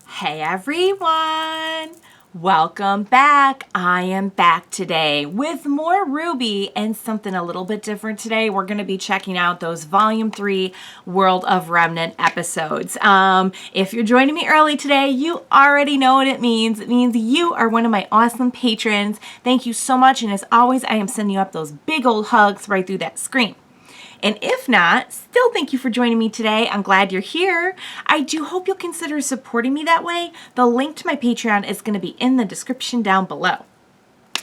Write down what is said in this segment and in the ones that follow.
Hey everyone! Welcome back. I am back today with more RWBY and something a little bit different today. We're going to be checking out those Volume 3 World of Remnant episodes. If you're joining me early today, you already know what it means. It means you are one of my awesome patrons. Thank you so much, and as always, I am sending you up those big old hugs right through that screen. And if not, still thank you for joining me today. I'm glad you're here. I do hope you'll consider supporting me that way. The link to my Patreon is going to be in the description down below.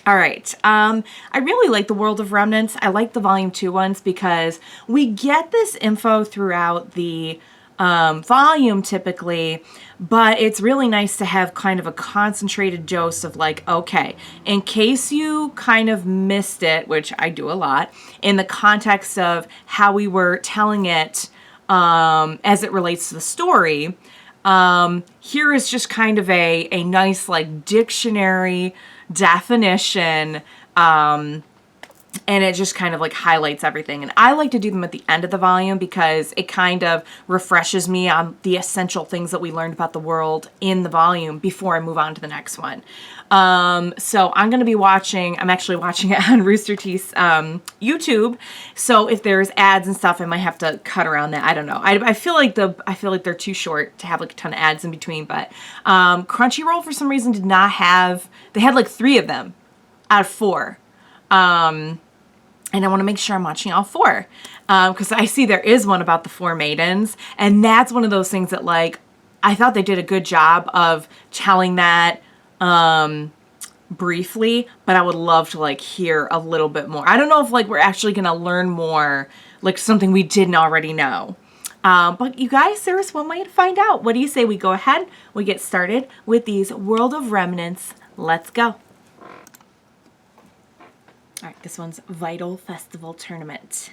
All right. I really like the World of Remnants. I like the Volume 2 ones because we get this info throughout the volume typically, but it's really nice to have kind of a concentrated dose of like, okay, in case you kind of missed it, which I do a lot, in the context of how we were telling it as it relates to the story, here is just kind of a nice like dictionary definition, and it just kind of like highlights everything. And I like to do them at the end of the volume because it kind of refreshes me on the essential things that we learned about the world in the volume before I move on to the next one. So I'm going to be I'm actually watching it on Rooster Teeth's YouTube. So if there's ads and stuff, I might have to cut around that. I don't know. I feel like they're too short to have like a ton of ads in between, but Crunchyroll for some reason did not have, they had like 3 of them out of 4. And I want to make sure I'm watching all 4. Because I see there is one about the 4 maidens. And that's one of those things that, like, I thought they did a good job of telling that briefly. But I would love to, like, hear a little bit more. I don't know if, like, we're actually going to learn more, like, something we didn't already know. But you guys, there is one way to find out. What do you say we go ahead? We get started with these World of Remnants. Let's go. All right, this one's Vital Festival Tournament.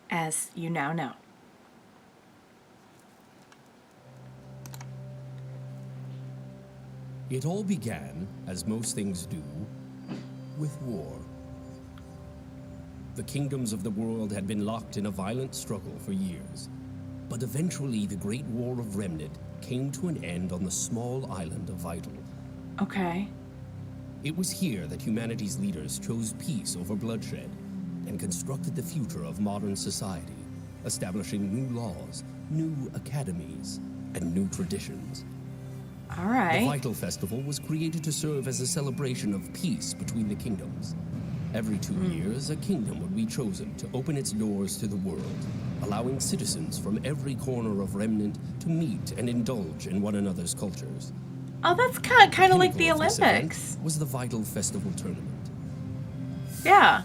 As you now know. It all began, as most things do, with war. The kingdoms of the world had been locked in a violent struggle for years. But eventually the Great War of Remnant came to an end on the small island of Vital. Okay. It was here that humanity's leaders chose peace over bloodshed and constructed the future of modern society, establishing new laws, new academies, and new traditions. All right. The Vital Festival was created to serve as a celebration of peace between the kingdoms. Every 2 years, a kingdom would be chosen to open its doors to the world, allowing citizens from every corner of Remnant to meet and indulge in one another's cultures. Oh, that's kind of like the Olympics. Was the Vital Festival Tournament. Yeah.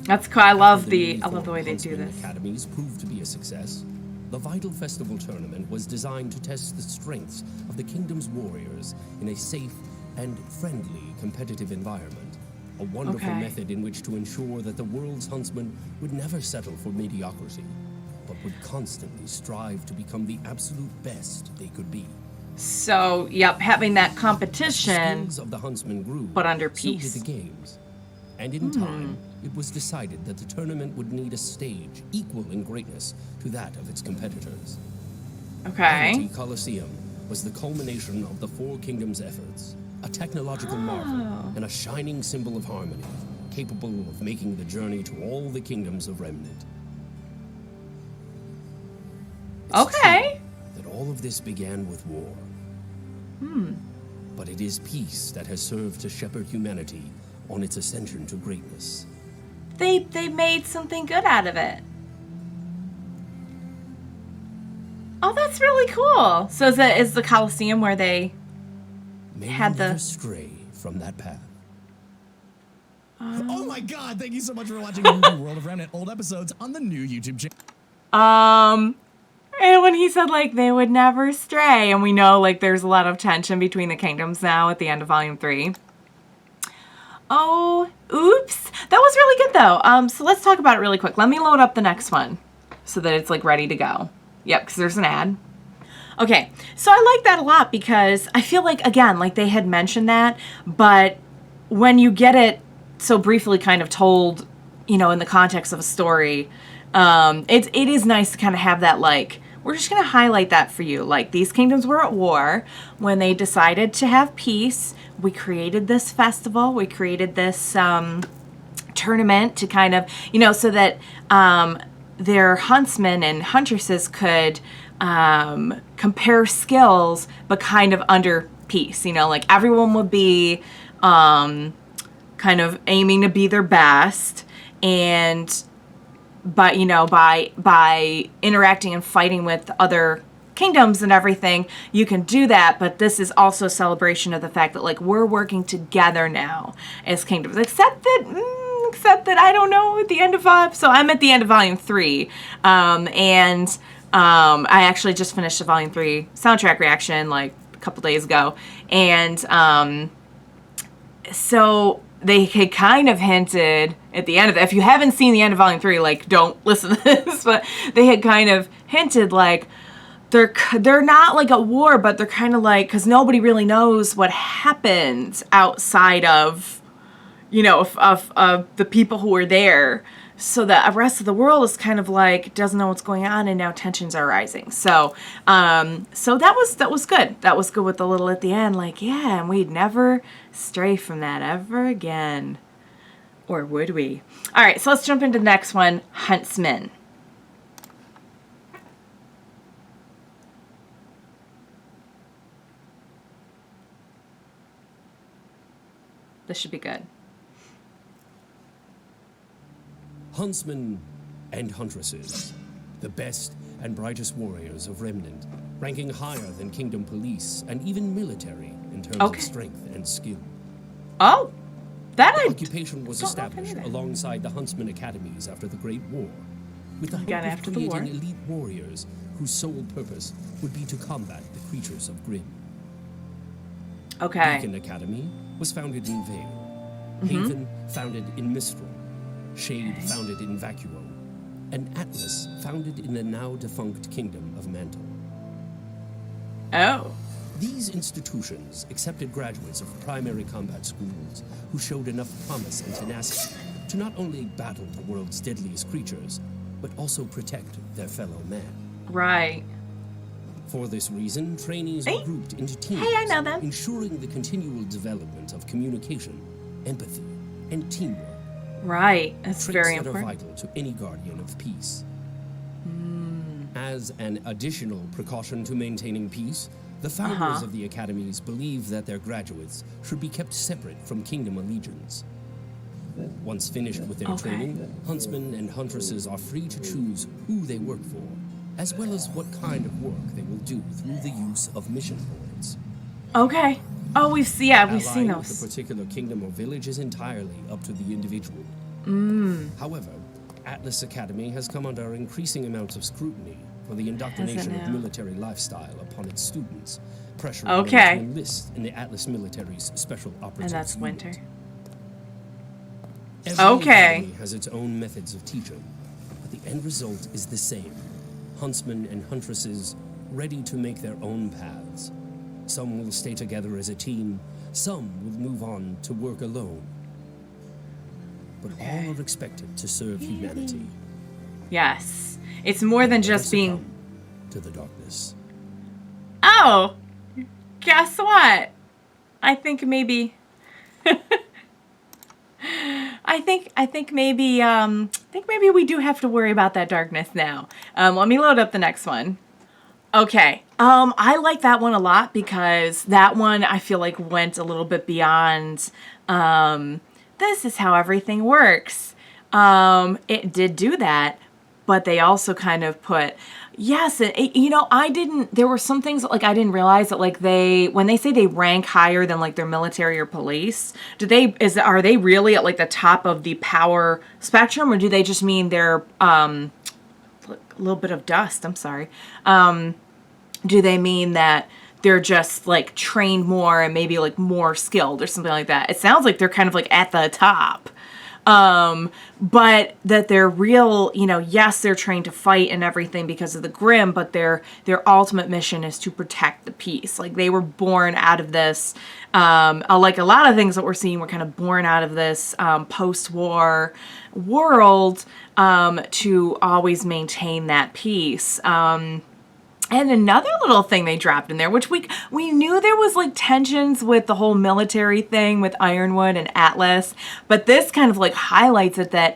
That's cool. I love the way they do this. Academies proved to be a success. The Vital Festival Tournament was designed to test the strengths of the kingdom's warriors in a safe and friendly competitive environment. A wonderful method in which to ensure that the world's huntsmen would never settle for mediocrity, but would constantly strive to become the absolute best they could be. So, yep, having that competition, the skills of the huntsmen grew, but under peace. So did the games. And in time, it was decided that the tournament would need a stage equal in greatness to that of its competitors. Okay. The Colosseum was the culmination of the 4 kingdoms' efforts, a technological marvel and a shining symbol of harmony, capable of making the journey to all the kingdoms of Remnant. Okay. That all of this began with war. But it is peace that has served to shepherd humanity on its ascension to greatness. They made something good out of it. Oh, that's really cool. So is the Colosseum where they had the stray from that path. Oh my God! Thank you so much for watching World of Remnant old episodes on the new YouTube channel. And when he said, like, they would never stray, and we know, like, there's a lot of tension between the kingdoms now at the end of Volume 3. Oh, oops. That was really good, though. So let's talk about it really quick. Let me load up the next one so that it's, like, ready to go. Yep, because there's an ad. Okay, so I like that a lot because I feel like, again, like they had mentioned that, but when you get it so briefly kind of told in the context of a story, it is nice to kind of have that, like, we're just going to highlight that for you. Like, these kingdoms were at war. When they decided to have peace, we created this festival. We created this tournament to kind of, so that their huntsmen and huntresses could compare skills, but kind of under peace. Like, everyone would be kind of aiming to be their best, and but by interacting and fighting with other kingdoms and everything, you can do that. But this is also a celebration of the fact that, like, we're working together now as kingdoms, except that I don't know at the end of so I'm at the end of volume 3, and I actually just finished the volume 3 soundtrack reaction like a couple days ago, and so they had kind of hinted at the end of it. If you haven't seen the end of volume 3, like, don't listen to this, but they had kind of hinted, like, they're not like at war, but they're kind of like, because nobody really knows what happened outside of, of the people who were there. So the rest of the world is kind of like, doesn't know what's going on, and now tensions are rising. So so that was good. That was good with the little at the end, like, yeah, and we'd never stray from that ever again. Or would we? All right, so let's jump into the next one, Huntsman. This should be good. Huntsmen and Huntresses, the best and brightest warriors of Remnant, ranking higher than kingdom police and even military in terms of strength and skill. Oh, that the occupation was established alongside the Huntsman Academies after the Great War, with the hope of creating elite warriors whose sole purpose would be to combat the creatures of Grimm. Okay. Beacon Academy was founded in Vale, Haven founded in Mistral, Shade founded in Vacuo, and Atlas founded in the now-defunct kingdom of Mantle. Oh. These institutions accepted graduates of primary combat schools who showed enough promise and tenacity to not only battle the world's deadliest creatures, but also protect their fellow man. Right. For this reason, trainees are grouped into teams, I know them. ensuring the continual development of communication, empathy, and teamwork. Right, that's very that important. Are vital to any guardian of peace. As an additional precaution to maintaining peace, the founders of the academies believe that their graduates should be kept separate from kingdom allegiance. Once finished with their training, huntsmen and huntresses are free to choose who they work for, as well as what kind of work they will do through the use of mission boards. Okay. Oh, we've seen Allying those. with a particular kingdom or village is entirely up to the individual. However, Atlas Academy has come under increasing amounts of scrutiny for the indoctrination of military lifestyle upon its students, pressuring them to enlist in the Atlas military's special operatives. And that's unit. winter. Every academy has its own methods of teaching, but the end result is the same. Huntsmen and huntresses ready to make their own paths. Some will stay together as a team, some will move on to work alone. But all are expected to serve humanity. Yes. It's more than just being... to the darkness. Oh! Guess what? I think maybe... I think maybe we do have to worry about that darkness now. Let me load up the next one. Okay. I like that one a lot because that one I feel like went a little bit beyond this is how everything works. It did do that, but they also kind of put there were some things that, like, I didn't realize that, like, when they say they rank higher than, like, their military or police, are they really at, like, the top of the power spectrum, or do they just mean they're a little bit of dust, I'm sorry. Do they mean that they're just, like, trained more and maybe, like, more skilled or something like that? It sounds like they're kind of, like, at the top. But that they're real, yes, they're trained to fight and everything because of the Grimm, but their ultimate mission is to protect the peace. Like, they were born out of this, like a lot of things that we're seeing were kind of born out of this post-war world, to always maintain that peace. And another little thing they dropped in there, which we knew there was like tensions with the whole military thing with Ironwood and Atlas, but this kind of like highlights it that,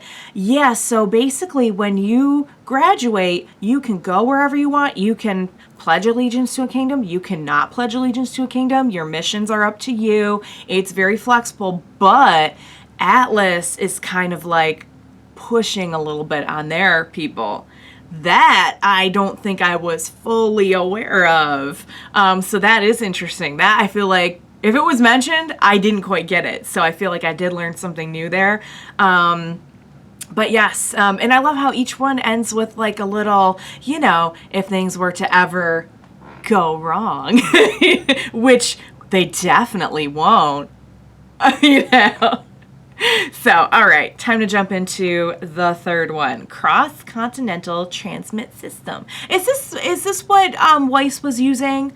so basically when you graduate, you can go wherever you want. You can pledge allegiance to a kingdom. You cannot pledge allegiance to a kingdom. Your missions are up to you. It's very flexible, but Atlas is kind of like pushing a little bit on their people. That I don't think I was fully aware of. So that is interesting. That I feel like if it was mentioned, I didn't quite get it. So I feel like I did learn something new there. But yes, and I love how each one ends with like a little, if things were to ever go wrong, which they definitely won't, So, all right, time to jump into the third one. Cross-continental transmit system. Is this what Weiss was using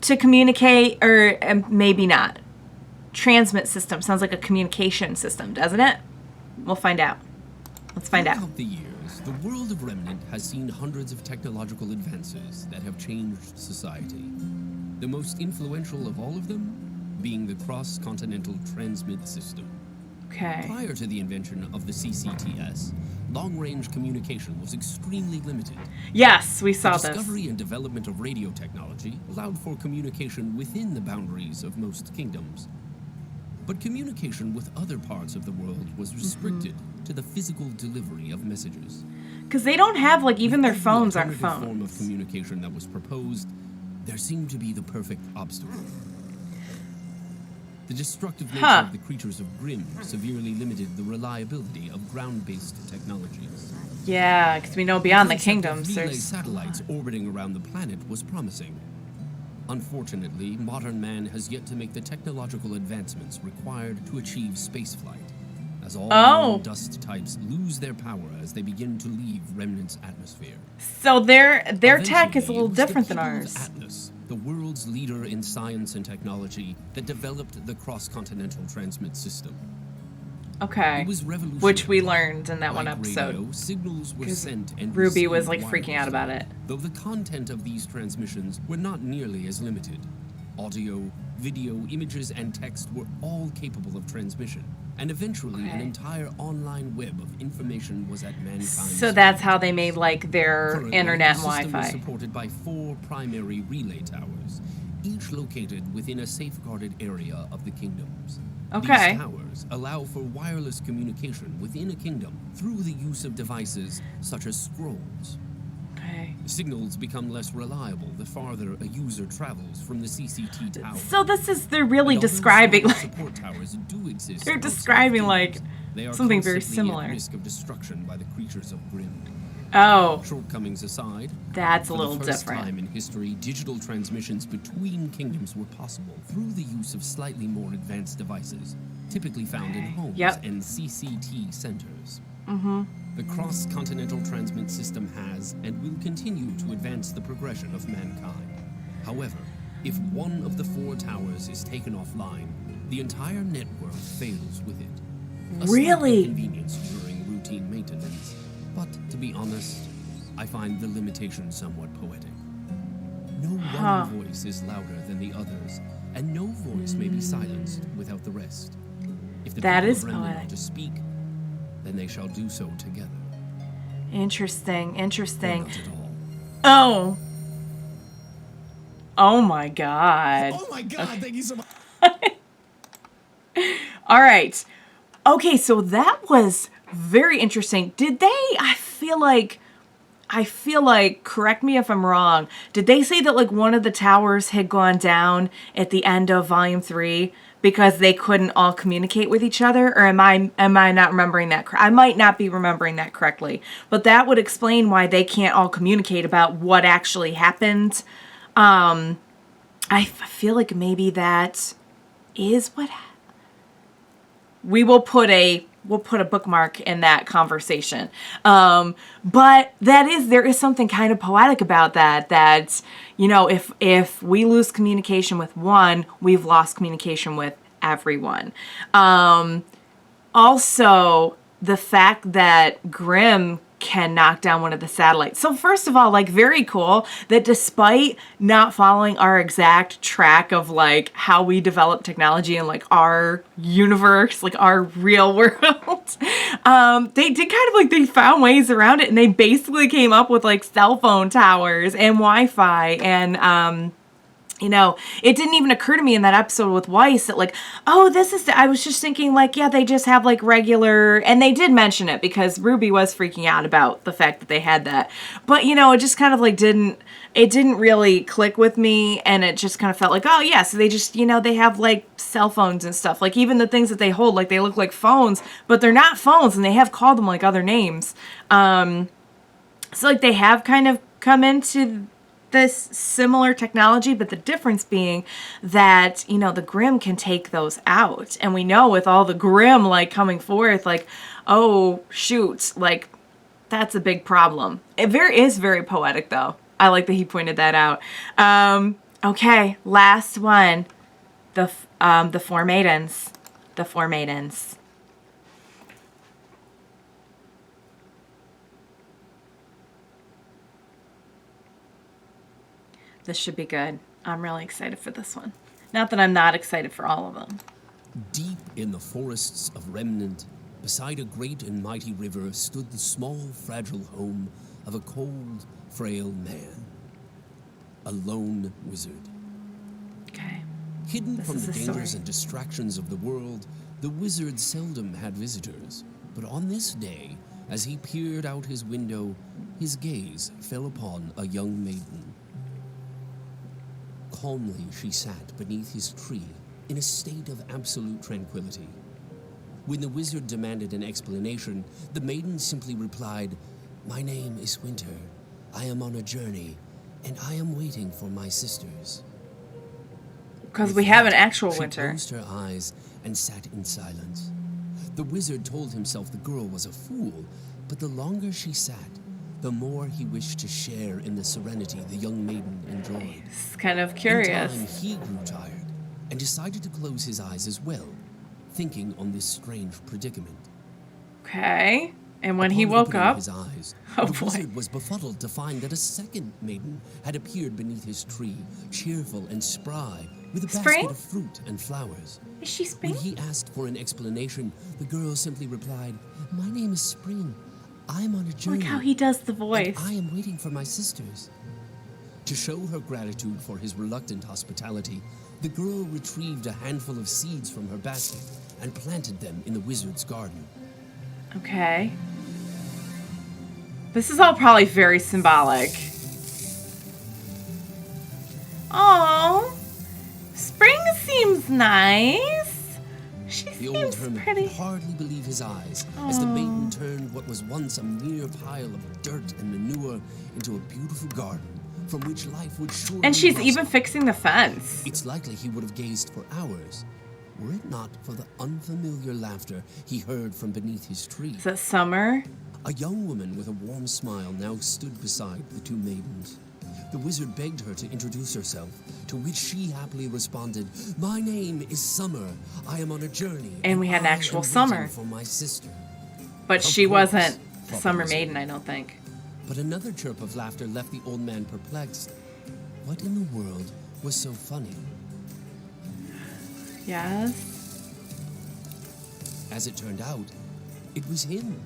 to communicate, or maybe not? Transmit system sounds like a communication system, doesn't it? We'll find out. Let's find out. Throughout the years, the world of Remnant has seen hundreds of technological advances that have changed society. The most influential of all of them being the cross-continental transmit system. Okay. Prior to the invention of the CCTS, long-range communication was extremely limited. Yes, we saw the this. Discovery and development of radio technology allowed for communication within the boundaries of most kingdoms. But communication with other parts of the world was restricted to the physical delivery of messages. Because they don't have, like, even their With phones every aren't alternative form of phones. communication that was proposed, there seemed to be the perfect obstacle. The destructive nature of the creatures of Grimm severely limited the reliability of ground-based technologies. Yeah, because we know beyond the concept kingdoms of relay there's... satellites orbiting around the planet was promising. Unfortunately, modern man has yet to make the technological advancements required to achieve spaceflight, as all known dust types lose their power as they begin to leave Remnant's atmosphere. So their tech is a Eventually, little it was the different than people of ours. Atlas, the world's leader in science and technology, that developed the cross-continental transmit system. Okay. It was revolutionary. Which we learned in that one Like episode. radio, signals were sent and RWBY was received like freaking out about it. though the content of these transmissions were not nearly as limited. Audio, video, images, and text were all capable of transmission, and eventually an entire online web of information was at mankind's So that's how they made like their Currently, internet and the system Wi-Fi. is supported by 4 primary relay towers, each located within a safeguarded area of the kingdoms. Okay. These towers allow for wireless communication within a kingdom through the use of devices such as scrolls. Okay. Signals become less reliable the farther a user travels from the CCT tower. So they're really And although describing smaller like support towers do exist. they're outside describing of like kingdoms, they are something very constantly similar. At risk of destruction by the creatures of Grimm. Oh, Shortcomings aside, that's a for little the first different. time in history, digital transmissions between kingdoms were possible through the use of slightly more advanced devices, typically found in homes and CCT centers. The cross-continental transmit system has and will continue to advance the progression of mankind. However, if one of the 4 towers is taken offline, the entire network fails with it. A slight Really? inconvenience during routine maintenance, but to be honest, I find the limitation somewhat poetic. No one voice is louder than the others, and no voice may be silenced without the rest. If the That people is of Remnant poetic. are to speak, then they shall do so together. Interesting. Or not at Oh. all. Oh my god. Oh my god, thank you so much. All right. Okay, so that was very interesting. Did they, I feel like, correct me if I'm wrong, did they say that like one of the towers had gone down at the end of volume 3 because they couldn't all communicate with each other? Or am I not remembering that? I might not be remembering that correctly, but that would explain why they can't all communicate about what actually happened. I feel like maybe that is what happened. We will put a we'll put a bookmark in that conversation. But there is something kind of poetic about that, you know, if we lose communication with one, we've lost communication with everyone. Also, the fact that Grimm can knock down one of the satellites. So first of all, like, very cool that despite not following our exact track of like how we develop technology in like our universe, like our real world, they did kind of like, they found ways around it, and they basically came up with like cell phone towers and Wi-Fi and you know, it didn't even occur to me in that episode with Weiss that like, oh, I was just thinking like, yeah, they just have like regular, and they did mention it because Ruby was freaking out about the fact that they had that. But, you know, it just kind of like didn't really click with me, and it just kind of felt like, oh yeah, so they just, you know, they have like cell phones and stuff. Like even the things that they hold, like they look like phones, but they're not phones, and they have called them like other names. So like they have kind of come into this similar technology, but the difference being that, you know, the Grimm can take those out. And we know with all the Grimm like coming forth, like, oh shoot, like that's a big problem. It is very poetic though. I like that he pointed that out. Okay, last one. The four maidens. The four maidens. This should be good. I'm really excited for this one. Not that I'm not excited for all of them. Deep in the forests of Remnant, beside a great and mighty river, stood the small, fragile home of a cold, frail man. A lone wizard. Okay. Hidden This from is the the dangers story. and distractions of the world, the wizard seldom had visitors. But on this day, as he peered out his window, his gaze fell upon a young maiden. Calmly she sat beneath his tree, in a state of absolute tranquility. When the wizard demanded an explanation, the maiden simply replied, "My name is Winter. I am on a journey, and I am waiting for my sisters." Because With we have an that, actual she winter. closed her eyes and sat in silence. The wizard told himself the girl was a fool, but the longer she sat, the more he wished to share in the serenity the young maiden enjoyed. It's kind of In curious. time, he grew tired and decided to close his eyes as well, thinking on this strange predicament. Okay. And when he Upon woke opening up, his eyes, Oh, the boy. wizard was befuddled to find that a second maiden had appeared beneath his tree, cheerful and spry, with a Spring? basket of fruit and flowers. is she When Spring? he asked for an explanation, the girl simply replied, "My name is Spring. I'm on a journey. Look how he does the and voice. I am waiting for my sisters." To show her gratitude for his reluctant hospitality, the girl retrieved a handful of seeds from her basket and planted them in the wizard's garden. Okay. This is all probably very symbolic. Oh, Spring seems nice. She The old seems hermit pretty. could hardly believe his eyes as the maiden turned what was once a mere pile of dirt and manure into a beautiful garden from which life would surely And she's blossom. even fixing the fence. It's likely he would have gazed for hours, were it not for the unfamiliar laughter he heard from beneath his tree. Is it summer? A young woman with a warm smile now stood beside the two maidens. The wizard begged her to introduce herself, to which she happily responded, "My name is Summer. I am on a journey. And we had an I actual am Summer. waiting for my sister." But Of she course, wasn't thought the the Summer wizard. Maiden, I don't think. But another chirp of laughter left the old man perplexed. What in the world was so funny? Yes. As it turned out, it was him.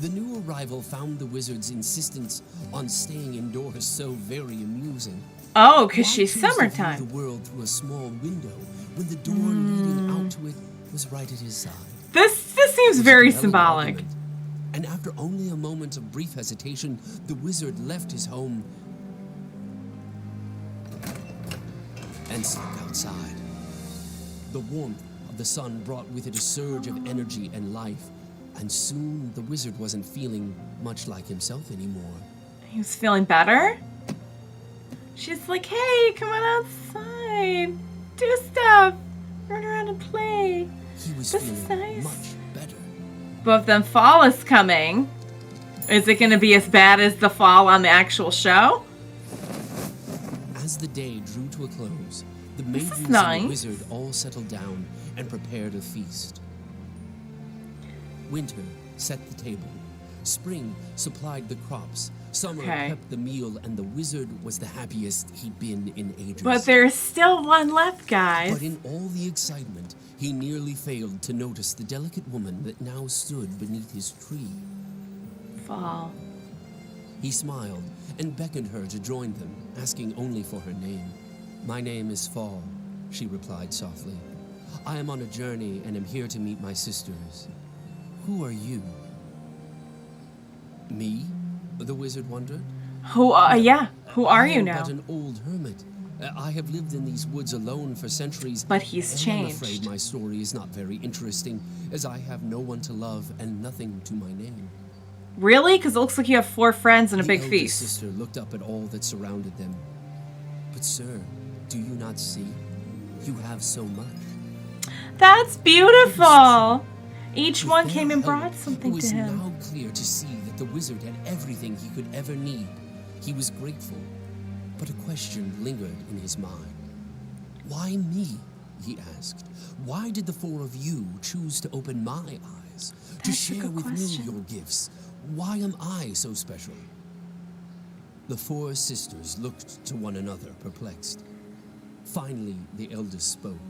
The new arrival found the wizard's insistence on staying indoors so very amusing. Oh, because Why she's choose to view summertime. the world through a small window when the door leading out to it was right at his side. This seems It was a very compelling symbolic. argument, and after only a moment of brief hesitation, the wizard left his home and snuck outside. The warmth of the sun brought with it a surge of energy and life, and soon the wizard wasn't feeling much like himself anymore. He was feeling better. She's like, hey, come on outside. Do stuff. Run around and play. he was This is feeling nice. much better. But then fall is coming. Is it going to be as bad as the fall on the actual show? As the day drew to a close, the This is maidens nice. and the wizard all settled down and prepared a feast. Winter set the table. Spring supplied the crops. Summer Okay. prepped the meal, and the wizard was the happiest he'd been in ages. But there's still one left, guys. But in all the excitement, he nearly failed to notice the delicate woman that now stood beneath his tree. Fall. He smiled and beckoned her to join them, asking only for her name. "My name is Fall," she replied softly. "I am on a journey and am here to meet my sisters. Who are you?" "Me?" the wizard wondered. Who are I you am now? but an old hermit. I have lived in these woods alone for centuries. But he's and changed. I'm afraid my story is not very interesting, as I have no one to love and nothing to my name. Really? Because it looks like you have 4 friends and a The big eldest feast. sister looked up at all that surrounded them. "But sir, do you not see? You have so much." That's beautiful. Each With one their came and help, brought something it to was him. now clear to see that the wizard had everything he could ever need. He was grateful, but a question lingered in his mind. "Why me?" he asked. "Why did the 4 of you choose to open my eyes, to That's a share good with question. me your gifts? Why am I so special?" The 4 sisters looked to one another, perplexed. Finally, the eldest spoke.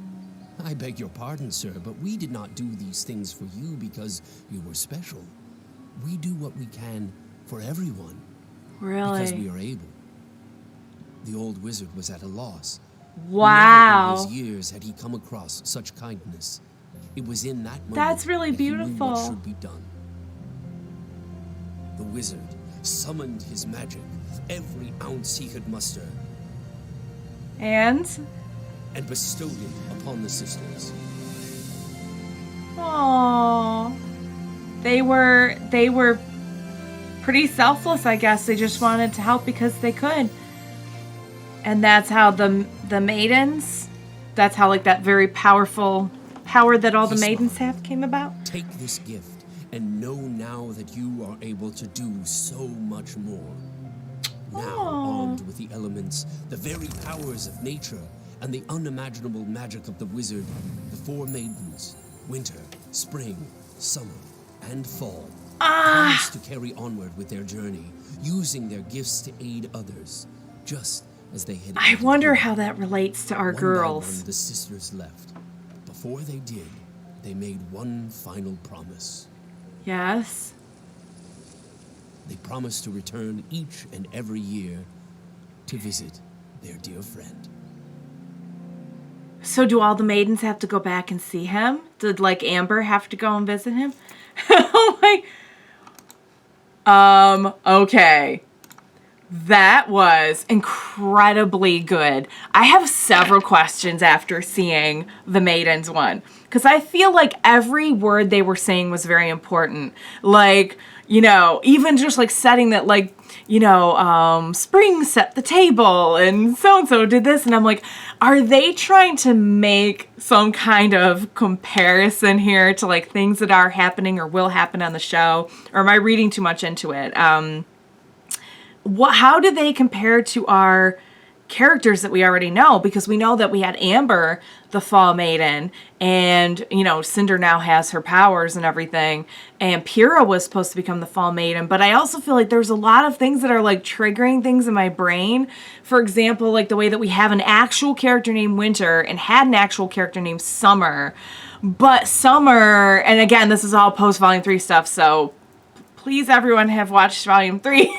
"I beg your pardon, sir, but we did not do these things for you because you were special. We do what we can for everyone because we Really? are able." The old wizard was at a loss. Wow. Never in his years had he come across such kindness. It was in that moment That's really that he knew beautiful. what should be done. The wizard summoned his magic, every ounce he could muster, And? and bestowed it upon the sisters. Aww. They were pretty selfless, I guess. They just wanted to help because they could. And that's how the maidens, that's how like that very powerful power that all the He maidens smiled. have came about. Take this gift and know now that you are able to do so much more. Now, Aw. armed with the elements, the very powers of nature, and the unimaginable magic of the wizard, the 4 maidens, winter, spring, summer, and fall, promised to carry onward with their journey, using their gifts to aid others, just as they had. I aided wonder him. how that relates to our One by girls. one, the sisters left. Before they did, they made one final promise. Yes. They promised to return each and every year to visit their dear friend. So do all the maidens have to go back and see him? Did like Amber have to go and visit him? Oh my. Okay. That was incredibly good. I have several questions after seeing the Maidens one. Because I feel like every word they were saying was very important. Like, you know, even just like setting that, like, you know, spring set the table and so did this. And I'm like, are they trying to make some kind of comparison here to like things that are happening or will happen on the show? Or am I reading too much into it? How do they compare to our characters that we already know? Because we know that we had Amber, the Fall Maiden, and, you know, Cinder now has her powers and everything, and Pyrrha was supposed to become the Fall Maiden, but I also feel like there's a lot of things that are, like, triggering things in my brain. For example, like the way that we have an actual character named Winter and had an actual character named Summer, but Summer, and again, this is all post-Volume 3 stuff, so please everyone have watched Volume 3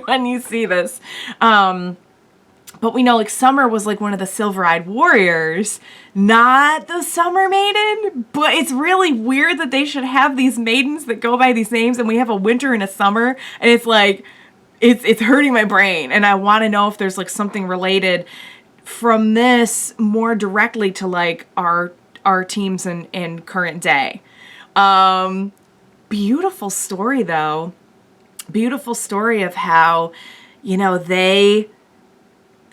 when you see this. But we know like Summer was like one of the Silver-Eyed Warriors, not the Summer Maiden. But it's really weird that they should have these maidens that go by these names, and we have a Winter and a Summer, and it's like, it's hurting my brain. And I want to know if there's like something related from this more directly to like our teams in current day. Beautiful story though. Beautiful story of how, you know, they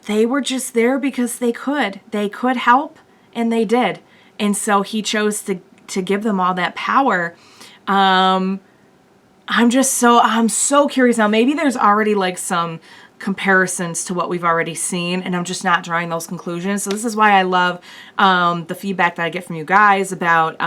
were just there because they could. They could help, and they did. And so he chose to give them all that power. I'm so curious now. Maybe there's already like some comparisons to what we've already seen, and I'm just not drawing those conclusions. So this is why I love the feedback that I get from you guys about,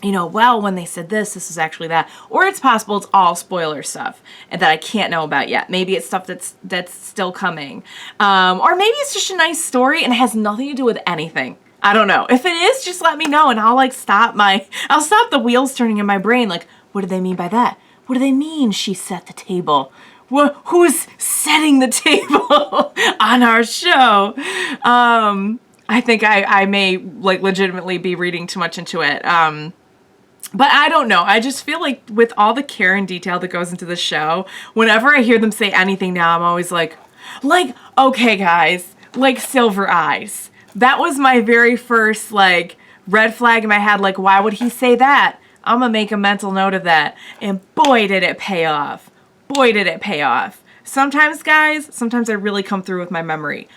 well, when they said this is actually that. Or it's possible it's all spoiler stuff and that I can't know about yet. Maybe it's stuff that's still coming. Or maybe it's just a nice story and it has nothing to do with anything. I don't know. If it is, just let me know and I'll stop the wheels turning in my brain. Like, what do they mean by that? What do they mean she set the table? Who's setting the table on our show? I think I may legitimately be reading too much into it. But I don't know. I just feel like with all the care and detail that goes into the show, whenever I hear them say anything now, I'm always like, okay, guys, Silver Eyes. That was my very first, red flag in my head. Why would he say that? I'm going to make a mental note of that. And boy, did it pay off. Boy, did it pay off. Sometimes, guys, I really come through with my memory.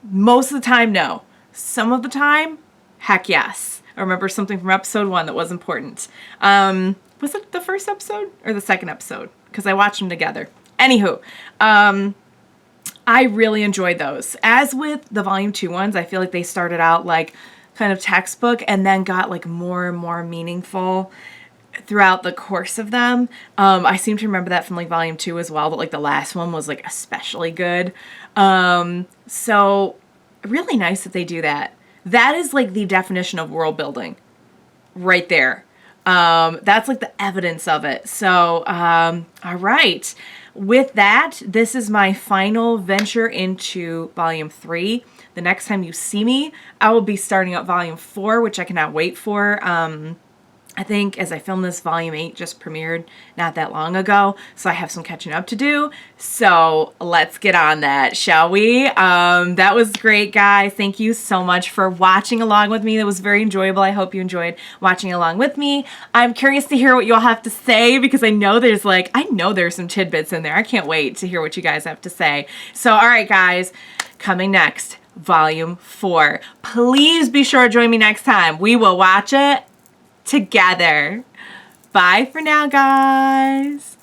Most of the time, no. Some of the time, heck yes. I remember something from episode 1 that was important. Was it the first episode or the second episode? Because I watched them together. Anywho, I really enjoyed those. As with the volume 2 ones, I feel like they started out kind of textbook and then got more and more meaningful throughout the course of them. I seem to remember that from volume 2 as well, but the last one was especially good. So really nice that they do that. That is the definition of world building right there. That's the evidence of it. So, all right. With that, this is my final venture into volume 3. The next time you see me, I will be starting up volume 4, which I cannot wait for. I think as I film this, volume 8 just premiered not that long ago, so I have some catching up to do. So let's get on that, shall we? That was great, guys. Thank you so much for watching along with me. That was very enjoyable. I hope you enjoyed watching along with me. I'm curious to hear what you all have to say because I know there's some tidbits in there. I can't wait to hear what you guys have to say. So, all right, guys, coming next, volume 4. Please be sure to join me next time. We will watch it together. Bye for now, guys.